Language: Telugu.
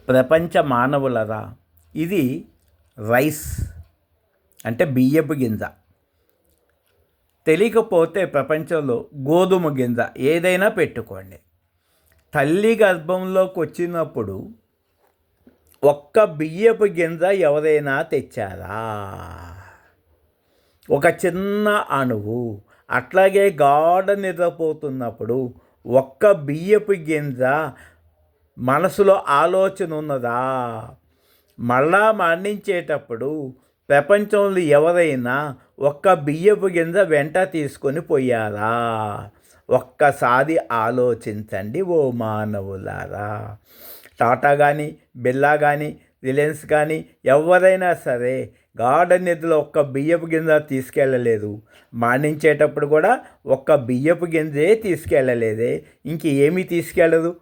ప్రపంచ మానవులరా, ఇది రైస్ అంటే బియ్యపు గింజ. తెలియకపోతే ప్రపంచంలో గోధుమ గింజ ఏదైనా పెట్టుకోండి. తల్లి గర్భంలోకి వచ్చినప్పుడు ఒక్క బియ్యపు గింజ ఎవరైనా తెచ్చారా? ఒక చిన్న అణువు. అట్లాగే గాఢ నిద్రపోతున్నప్పుడు ఒక్క బియ్యపు గింజ మనసులో ఆలోచన ఉన్నదా? మళ్ళా మరణించేటప్పుడు ప్రపంచంలో ఎవరైనా ఒక్క బియ్యపు గింజ వెంట తీసుకొని పోయారా? ఒక్కసారి ఆలోచించండి ఓ మానవులారా. టాటా కానీ, బిర్లా కానీ, రిలయన్స్ కానీ ఎవరైనా సరే గాఢ నిద్రలో ఒక్క బియ్యపు గింజ తీసుకెళ్ళలేదు. మరణించేటప్పుడు కూడా ఒక్క బియ్యపు గింజే తీసుకెళ్ళలేదే, ఇంకేమీ తీసుకెళ్ళదు.